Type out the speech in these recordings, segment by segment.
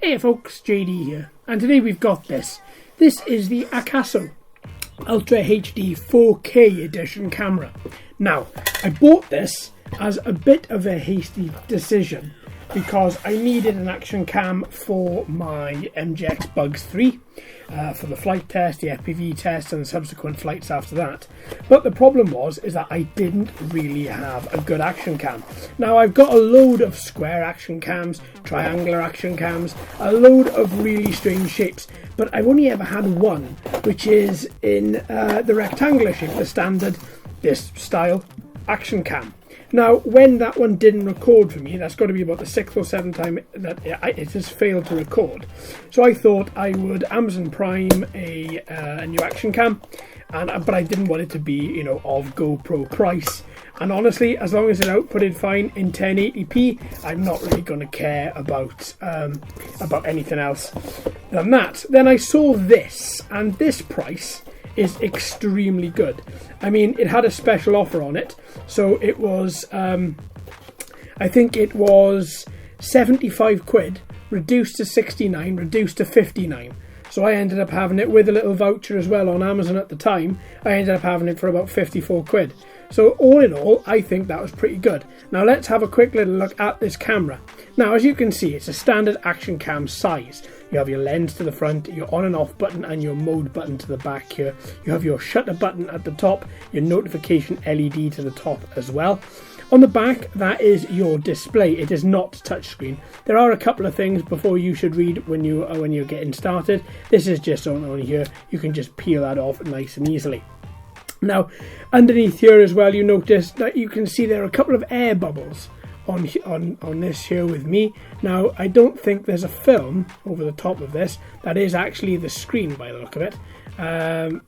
Hey folks, JD here, and today we've got this. This is the Akaso Ultra HD 4K edition camera. Now, I bought this as a bit of a hasty decision because I needed an action cam for my MGX Bugs 3 for the flight test, the FPV test and the subsequent flights after that. But the problem is that I didn't really have a good action cam. Now I've got a load of square action cams, triangular action cams, a load of really strange shapes, but I've only ever had one, which is in the rectangular shape, the standard, this style action cam. Now, when that one didn't record for me, that's got to be about the 6th or 7th time that it has failed to record. So I thought I would Amazon Prime a new action cam, but I didn't want it to be, of GoPro price. And honestly, as long as it outputted fine in 1080p, I'm not really going to care about anything else than that. Then I saw this, and this price is extremely good. I mean, it had a special offer on it, so it was I think it was 75 quid reduced to 69, reduced to 59. So I ended up having it with a little voucher as well on Amazon at the time. I ended up having it for about 54 quid. So all in all, I think that was pretty good. Now let's have a quick little look at this camera. Now, as you can see, it's a standard action cam size. You have your lens to the front, your on and off button and your mode button to the back here. You have your shutter button at the top, your notification LED to the top as well. On the back, that is your display. It is not touchscreen. There are a couple of things before you should read when you're getting started. This is just on here. You can just peel that off nice and easily. Now, underneath here as well, you notice that you can see there are a couple of air bubbles on this here with me. Now, I don't think there's a film over the top of this. That is actually the screen by the look of it,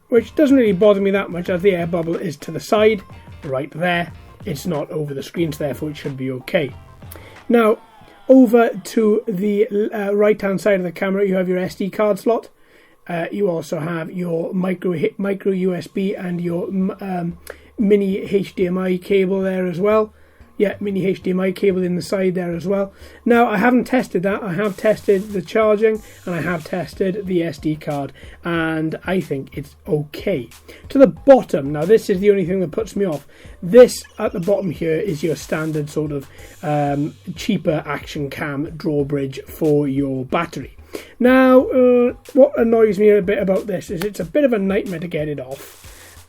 which doesn't really bother me that much as the air bubble is to the side, right there. It's not over the screen, so therefore it should be okay. Now, over to the right hand side of the camera, you have your SD card slot. You also have your micro USB and your mini HDMI cable there as well. Yeah, mini HDMI cable in the side there as well. Now, I haven't tested that. I have tested the charging and I have tested the SD card, and I think it's okay. To the bottom, now this is the only thing that puts me off. This at the bottom here is your standard sort of cheaper action cam drawbridge for your battery. Now, what annoys me a bit about this is it's a bit of a nightmare to get it off.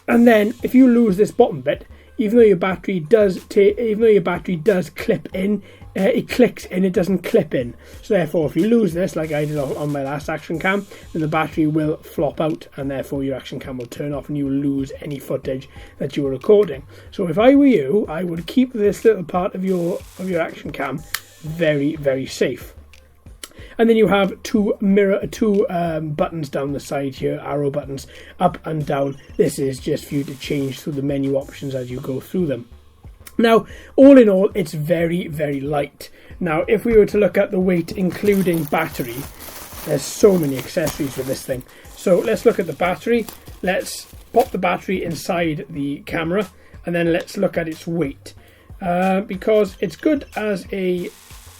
And then if you lose this bottom bit, even though your battery does clip in, it clicks in, it doesn't clip in. So therefore, if you lose this, like I did on my last action cam, then the battery will flop out, and therefore your action cam will turn off, and you will lose any footage that you were recording. So if I were you, I would keep this little part of your action cam very, very safe. And then you have two buttons down the side here, arrow buttons up and down. This is just for you to change through the menu options as you go through them. Now, all in all, it's very, very light. Now, if we were to look at the weight, including battery, there's so many accessories with this thing. So let's look at the battery. Let's pop the battery inside the camera, and then let's look at its weight. Because it's good as a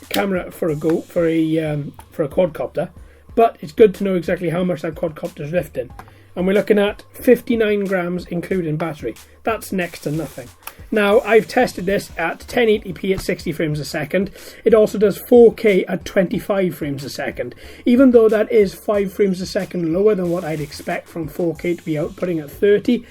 camera for a quadcopter, but it's good to know exactly how much that quadcopter is lifting. And we're looking at 59 grams including battery. That's next to nothing. Now, I've tested this at 1080p at 60 frames a second. It also does 4K at 25 frames a second. Even though that is 5 frames a second lower than what I'd expect from 4K to be outputting at 30,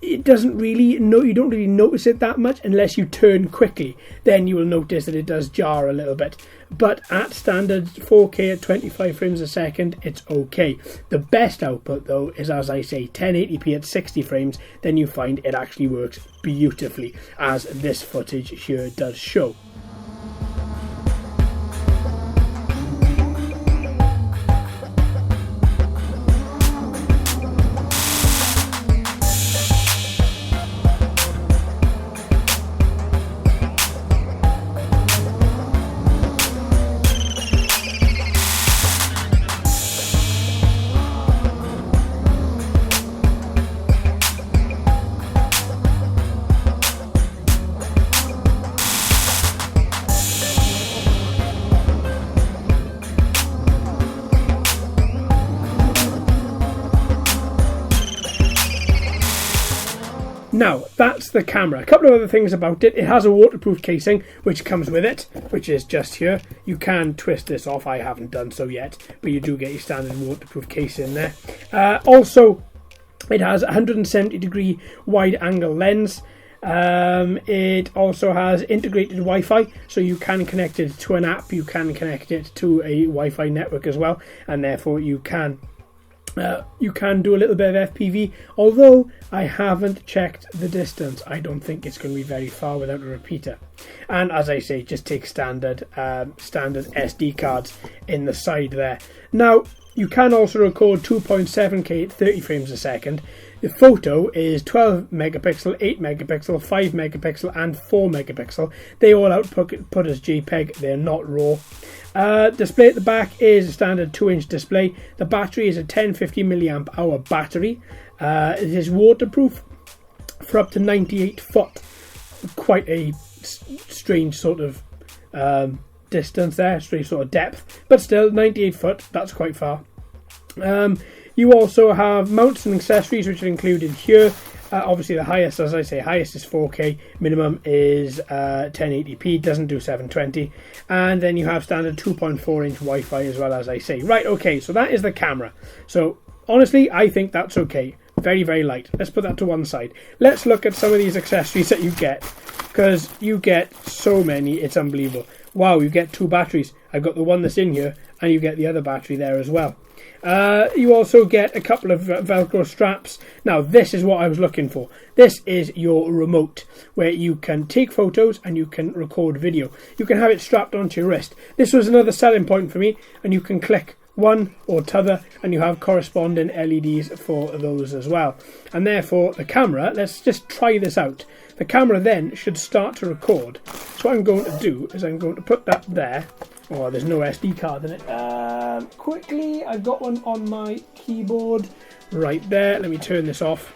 you don't really notice it that much unless you turn quickly. Then you will notice that it does jar a little bit. But at standard 4K at 25 frames a second, it's okay. The best output though is, as I say, 1080p at 60 frames. Then you find it actually works beautifully, as this footage here does show. Now, that's the camera. A couple of other things about it. It has a waterproof casing, which comes with it, which is just here. You can twist this off. I haven't done so yet, but you do get your standard waterproof case in there. Also, it has a 170-degree wide-angle lens. It also has integrated Wi-Fi, so you can connect it to an app. You can connect it to a Wi-Fi network as well, and therefore you can do a little bit of FPV, although I haven't checked the distance. I don't think it's going to be very far without a repeater. And as I say, just take standard SD cards in the side there. Now, you can also record 2.7K at 30 frames a second. The photo is 12 megapixel, 8 megapixel, 5 megapixel and 4 megapixel. They all output as JPEG, they're not RAW. Display at the back is a standard 2-inch display. The battery is a 1050 milliamp hour battery. It is waterproof for up to 98 foot. Quite a strange sort of distance there, strange sort of depth, but still 98 foot, that's quite far. You also have mounts and accessories which are included here. Obviously the highest, as I say, highest is 4K, minimum is 1080p, doesn't do 720, and then you have standard 2.4 inch Wi-Fi as well, as I say. Right, okay, so that is the camera. So honestly, I think that's okay. Very, very light. Let's put that to one side. Let's look at some of these accessories that you get, because you get so many, it's unbelievable. Wow, you get 2 batteries. I've got the one that's in here, and you get the other battery there as well. You also get a couple of Velcro straps. Now, this is what I was looking for. This is your remote, where you can take photos and you can record video. You can have it strapped onto your wrist. This was another selling point for me, and you can click one or t'other, and you have corresponding LEDs for those as well. And therefore, the camera, let's just try this out. The camera then should start to record. So what I'm going to do is I'm going to put that there. Oh, there's no SD card in it. Quickly, I've got one on my keyboard right there. Let me turn this off.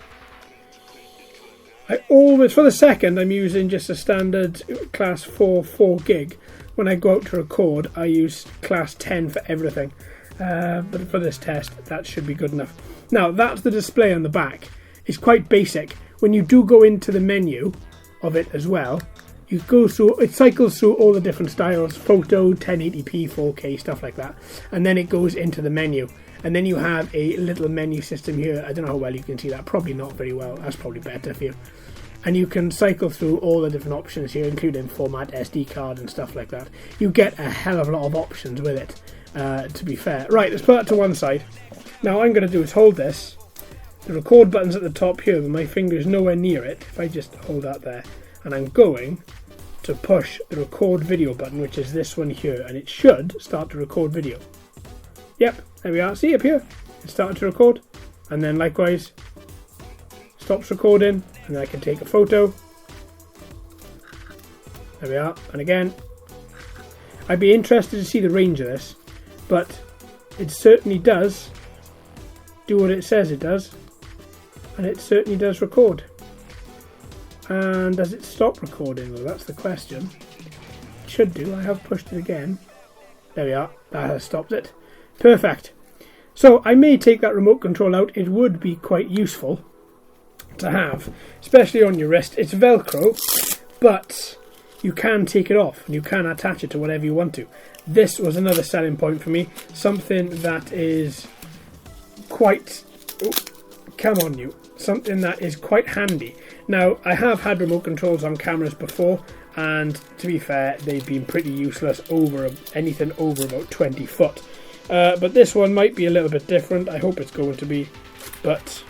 I always, for the second, I'm using just a standard class 4 gig. When I go out to record, I use class 10 for everything. But for this test, that should be good enough. Now, that's the display on the back. It's quite basic. When you do go into the menu of it as well, you go through, it cycles through all the different styles, photo, 1080p, 4K, stuff like that. And then it goes into the menu. And then you have a little menu system here. I don't know how well you can see that. Probably not very well. That's probably better for you. And you can cycle through all the different options here, including format, SD card and stuff like that. You get a hell of a lot of options with it, to be fair. Right, let's put that to one side. Now what I'm going to do is hold this. The record button's at the top here, but my finger is nowhere near it. If I just hold that there. And I'm going to push the record video button, which is this one here, and it should start to record video. Yep, there we are. See up here? It started to record, and then likewise stops recording, and then I can take a photo. There we are, and again, I'd be interested to see the range of this, but it certainly does do what it says it does, and it certainly does record. And does it stop recording? Well, that's the question. It should do. I have pushed it again. There we are. That has stopped it. Perfect. So I may take that remote control out. It would be quite useful to have, especially on your wrist. It's Velcro, but you can take it off and you can attach it to whatever you want to. This was another selling point for me. Something that is quite... Oh, come on, you. Something that is quite handy. Now, I have had remote controls on cameras before, and to be fair, they've been pretty useless over anything over about 20 foot. But this one might be a little bit different. I hope it's going to be, but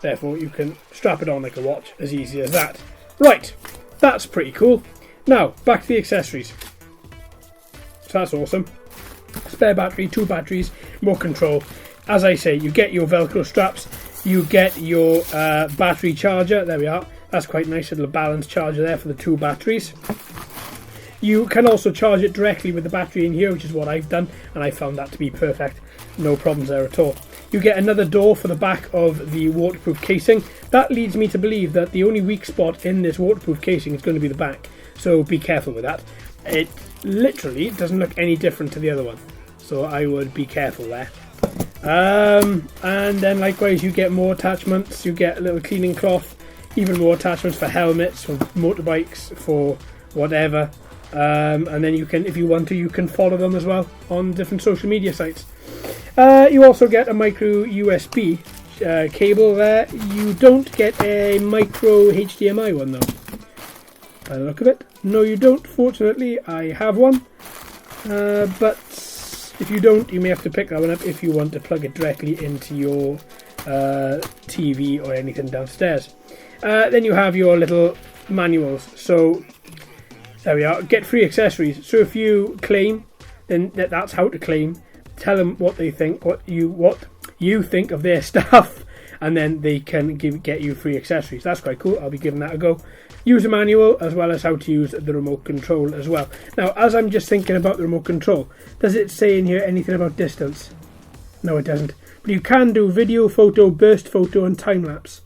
therefore you can strap it on like a watch, as easy as that. Right, that's pretty cool. Now, back to the accessories. So that's awesome. Spare battery, 2 batteries, remote control. As I say, you get your Velcro straps. You get your battery charger. There we are. That's quite nice, little balance charger there for the 2 batteries. You can also charge it directly with the battery in here, which is what I've done, and I found that to be perfect. No problems there at all. You get another door for the back of the waterproof casing. That leads me to believe that the only weak spot in this waterproof casing is going to be the back. So be careful with that. It literally doesn't look any different to the other one. So I would be careful there. And then likewise you get more attachments. You get a little cleaning cloth. even more attachments for helmets, for motorbikes, for whatever. And then you can, if you want to, you can follow them as well on different social media sites. You also get a micro USB cable there. You don't get a micro HDMI one though, by the look of it. No, you don't. Fortunately, I have one. But if you don't, you may have to pick that one up if you want to plug it directly into your TV or anything downstairs. Then you have your little manuals. So there we are. Get free accessories. So if you claim, then that's how to claim. Tell them what they think, what you think of their stuff, and then they can get you free accessories. That's quite cool. I'll be giving that a go. Use a manual as well as how to use the remote control as well. Now, as I'm just thinking about the remote control, does it say in here anything about distance? No, it doesn't. But you can do video, photo, burst photo, and time lapse.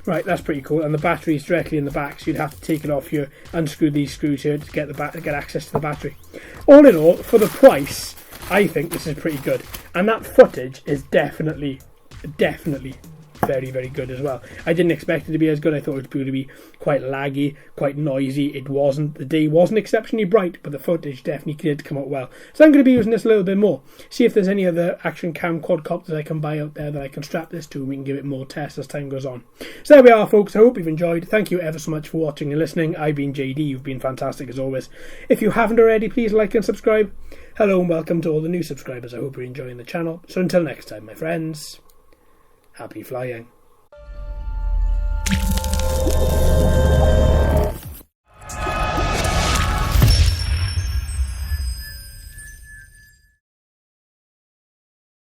Right, that's pretty cool. And the battery is directly in the back, so you'd have to take it off here, unscrew these screws here to get get access to the battery. All in all, for the price, I think this is pretty good. And that footage is definitely very, very good as well. I didn't expect it to be as good. I thought it was going to be quite laggy, quite noisy. It wasn't. The day wasn't exceptionally bright, but the footage definitely did come out well. So I'm going to be using this a little bit more. See if there's any other action cam quadcopters I can buy out there that I can strap this to, and we can give it more tests as time goes on. So there we are, folks. I hope you've enjoyed. Thank you ever so much for watching and listening. I've been JD. You've been fantastic as always. If you haven't already, please like and subscribe. Hello and welcome to all the new subscribers. I hope you're enjoying the channel. So until next time, my friends, happy flying.